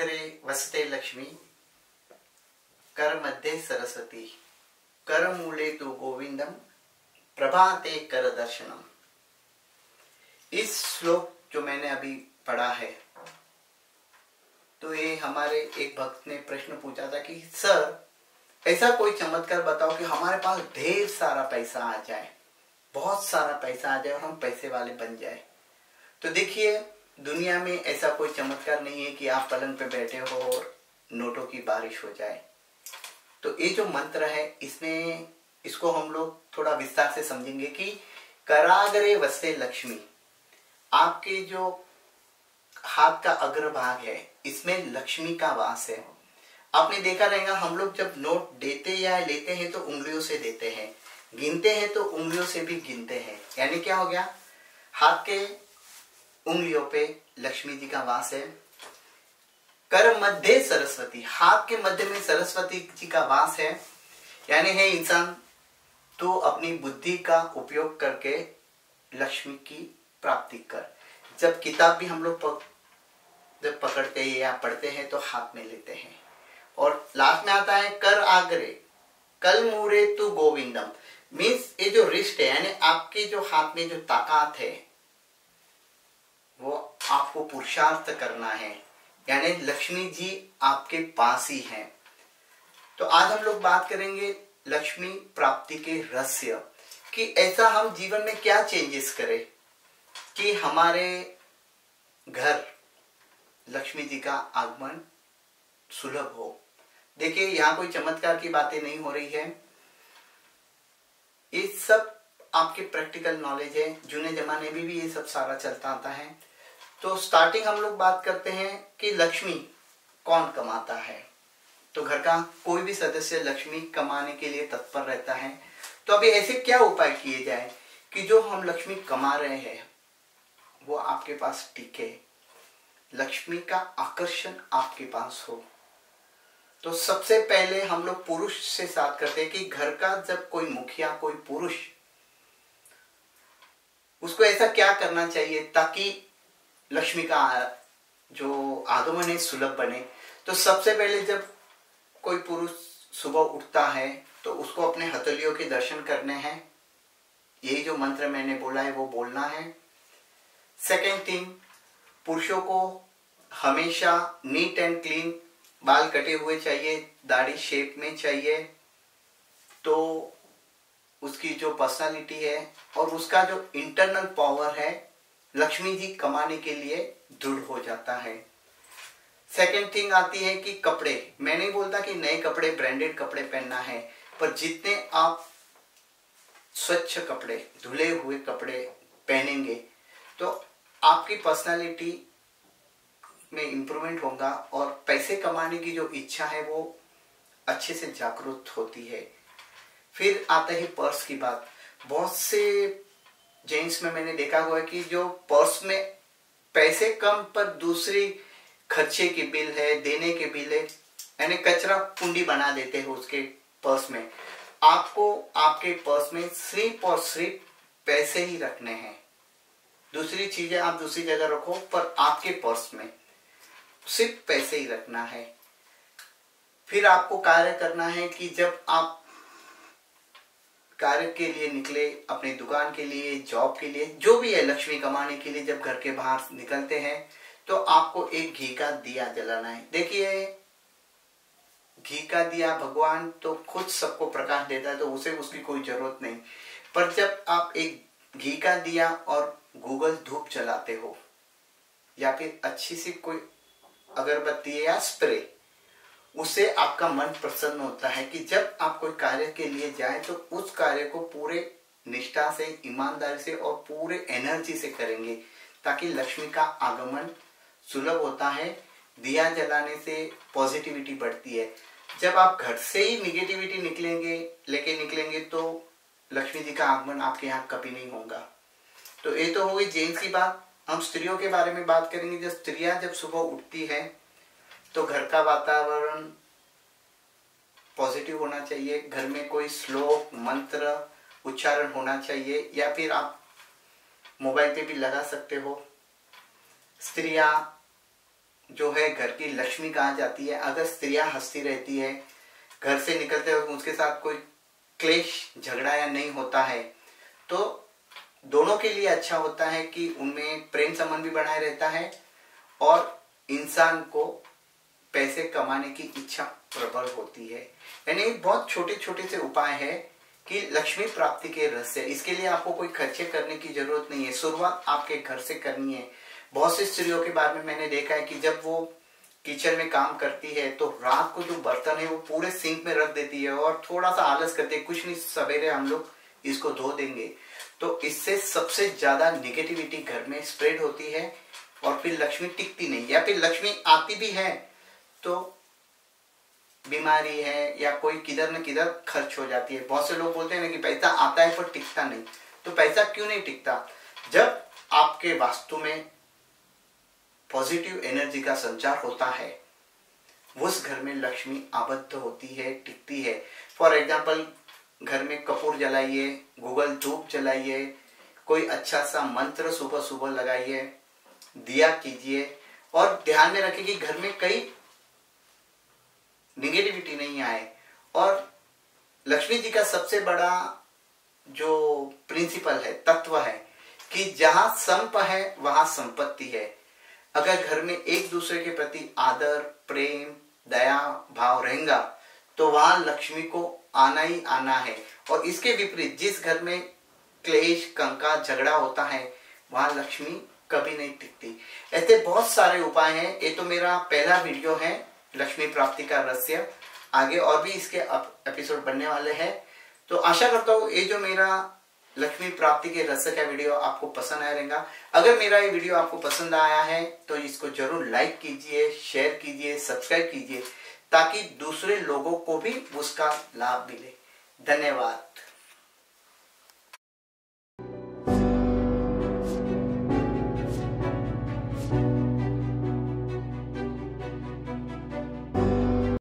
कराग्रे वसते लक्ष्मी, कर मध्ये सरस्वती, कर मूले तु गोविंदम, प्रभाते कर दर्शनम। इस श्लोक जो मैंने अभी पढ़ा है, तो ये हमारे एक भक्त ने प्रश्न पूछा था कि सर ऐसा कोई चमत्कार बताओ कि हमारे पास ढेर सारा पैसा आ जाए, बहुत सारा पैसा आ जाए और हम पैसे वाले बन जाए। तो देखिए, दुनिया में ऐसा कोई चमत्कार नहीं है कि आप पलंग पे बैठे हो और नोटों की बारिश हो जाए। तो ये जो मंत्र है, इसमें इसको हम लोग थोड़ा विस्तार से समझेंगे कि कराग्रे वसते लक्ष्मी, आपके जो हाथ का अग्रभाग है इसमें लक्ष्मी का वास है। आपने देखा रहेगा, हम लोग जब नोट देते या लेते हैं तो उंगलियों से देते हैं, गिनते हैं तो उंगलियों से भी गिनते हैं। यानी क्या हो गया, हाथ के उंगलियों पे लक्ष्मी जी का वास है। कर मध्य सरस्वती, हाथ के मध्य में सरस्वती जी का वास है। यानी है इंसान, तो अपनी बुद्धि का उपयोग करके लक्ष्मी की प्राप्ति कर। जब किताब भी हम लोग जब पकड़ते हैं या पढ़ते हैं तो हाथ में लेते हैं। और लास्ट में आता है कर आग्रे कल मूरे तु गोविंदम। मीन्स ये जो रिस्ट है, यानी आपके जो हाथ में जो ताकत है वो आपको पुरुषार्थ करना है, यानी लक्ष्मी जी आपके पास ही हैं। तो आज हम लोग बात करेंगे लक्ष्मी प्राप्ति के रहस्य, कि ऐसा हम जीवन में क्या चेंजेस करें कि हमारे घर लक्ष्मी जी का आगमन सुलभ हो। देखिए, यहाँ कोई चमत्कार की बातें नहीं हो रही है, ये सब आपके प्रैक्टिकल नॉलेज है। जूने जमाने में भी ये सब सारा चलता आता है। तो स्टार्टिंग हम लोग बात करते हैं कि लक्ष्मी कौन कमाता है। तो घर का कोई भी सदस्य लक्ष्मी कमाने के लिए तत्पर रहता है। तो अभी ऐसे क्या उपाय किए जाए कि जो हम लक्ष्मी कमा रहे हैं वो आपके पास टिके, लक्ष्मी का आकर्षण आपके पास हो। तो सबसे पहले हम लोग पुरुष से साथ करते हैं कि घर का जब कोई मुखिया, कोई पुरुष, उसको ऐसा क्या करना चाहिए ताकि लक्ष्मी का जो आगमन है सुलभ बने। तो सबसे पहले जब कोई पुरुष सुबह उठता है तो उसको अपने हथेलियों के दर्शन करने हैं। यही जो मंत्र मैंने बोला है वो बोलना है। सेकेंड थिंग, पुरुषों को हमेशा नीट एंड क्लीन बाल कटे हुए चाहिए, दाढ़ी शेप में चाहिए। तो उसकी जो पर्सनालिटी है और उसका जो इंटरनल पावर है लक्ष्मी जी कमाने के लिए दृढ़ हो जाता है। सेकेंड थिंग आती है कि कपड़े। मैं नहीं बोलता कि नए कपड़े, ब्रांडेड कपड़े पहनना है, पर जितने आप स्वच्छ कपड़े, धुले हुए कपड़े पहनेंगे तो आपकी पर्सनालिटी में इंप्रूवमेंट होगा और पैसे कमाने की जो इच्छा है वो अच्छे से जागरूक होती है। फिर आता है पर्स की बात। बहुत से जेंट्स में मैंने देखा हुआ है कि जो पर्स में पैसे कम पर दूसरी खर्चे की बिल है, देने के बिल है, यानी कचरा कुंडी बना देते हैं उसके पर्स में। आपको आपके पर्स में सिर्फ और सिर्फ पैसे ही रखने हैं। दूसरी चीजें आप दूसरी जगह रखो, पर आपके पर्स में सिर्फ पैसे ही रखना है। फिर आपको कार्य करना है कि जब आप कार्य के लिए निकले, अपनी दुकान के लिए, जॉब के लिए, जो भी है लक्ष्मी कमाने के लिए, जब घर के बाहर निकलते हैं तो आपको एक घी का दिया जलाना है। देखिए, घी का दिया भगवान तो खुद सबको प्रकाश देता है, तो उसे उसकी कोई जरूरत नहीं। पर जब आप एक घी का दिया और गूगल धूप जलाते हो या फिर अच्छी सी कोई अगरबत्ती या स्प्रे, उससे आपका मन प्रसन्न होता है कि जब आप कोई कार्य के लिए जाए तो उस कार्य को पूरे निष्ठा से, ईमानदारी से और पूरे एनर्जी से करेंगे, ताकि लक्ष्मी का आगमन सुलभ होता है। दिया जलाने से पॉजिटिविटी बढ़ती है। जब आप घर से ही निगेटिविटी लेके निकलेंगे तो लक्ष्मी जी का आगमन आपके यहाँ कभी नहीं होगा। तो ये तो हो गई जेंट्स की बात। हम स्त्रियों के बारे में बात करेंगे। जब स्त्रियां जब सुबह उठती है तो घर का वातावरण पॉजिटिव होना चाहिए। घर में कोई श्लोक, मंत्र उच्चारण होना चाहिए, या फिर आप मोबाइल पे भी लगा सकते हो। स्त्रियां जो है घर की लक्ष्मी कहा जाती है। अगर स्त्रियां हंसती रहती है, घर से निकलते वक्त उसके साथ कोई क्लेश झगड़ा या नहीं होता है, तो दोनों के लिए अच्छा होता है कि उनमें प्रेम संबंध भी बनाए रहता है और इंसान को पैसे कमाने की इच्छा प्रबल होती है। यानी बहुत छोटे छोटे से उपाय है कि लक्ष्मी प्राप्ति के रहस्य। इसके लिए आपको कोई खर्चे करने की जरूरत नहीं है, शुरुआत आपके घर से करनी है। बहुत सी स्त्रियों के बारे में मैंने देखा है कि जब वो किचन में काम करती है तो रात को जो बर्तन है वो पूरे सिंक में रख देती है और थोड़ा सा आलस करती है, कुछ नहीं सवेरे हम लोग इसको धो देंगे। तो इससे सबसे ज्यादा निगेटिविटी घर में स्प्रेड होती है और फिर लक्ष्मी टिकती नहीं, या फिर लक्ष्मी आती भी है तो बीमारी है या कोई किधर न किधर खर्च हो जाती है। बहुत से लोग बोलते हैं ना कि पैसा आता है पर टिकता नहीं। तो पैसा क्यों नहीं टिकता? जब आपके वास्तु में पॉजिटिव एनर्जी का संचार होता है, उस घर में लक्ष्मी आबद्ध होती है, टिकती है। फॉर एग्जाम्पल, घर में कपूर जलाइए, गूगल धूप जलाइए, कोई अच्छा सा मंत्र सुबह सुबह लगाइए, दिया कीजिए और ध्यान में रखिए कि घर में कई निगेटिविटी नहीं आए। और लक्ष्मी जी का सबसे बड़ा जो प्रिंसिपल है, तत्व है कि जहां संप है वहां संपत्ति है। अगर घर में एक दूसरे के प्रति आदर, प्रेम, दया भाव रहेगा तो वहां लक्ष्मी को आना ही आना है। और इसके विपरीत जिस घर में क्लेश, कंका, झगड़ा होता है वहां लक्ष्मी कभी नहीं टिकती। ऐसे बहुत सारे उपाय हैं। ये तो मेरा पहला वीडियो है लक्ष्मी प्राप्ति का रहस्य। आगे और भी इसके एपिसोड बनने वाले हैं। तो आशा करता हूँ ये जो मेरा लक्ष्मी प्राप्ति के रहस्य का वीडियो आपको पसंद आया रहेगा। अगर मेरा ये वीडियो आपको पसंद आया है तो इसको जरूर लाइक कीजिए, शेयर कीजिए, सब्सक्राइब कीजिए ताकि दूसरे लोगों को भी उसका लाभ मिले। धन्यवाद।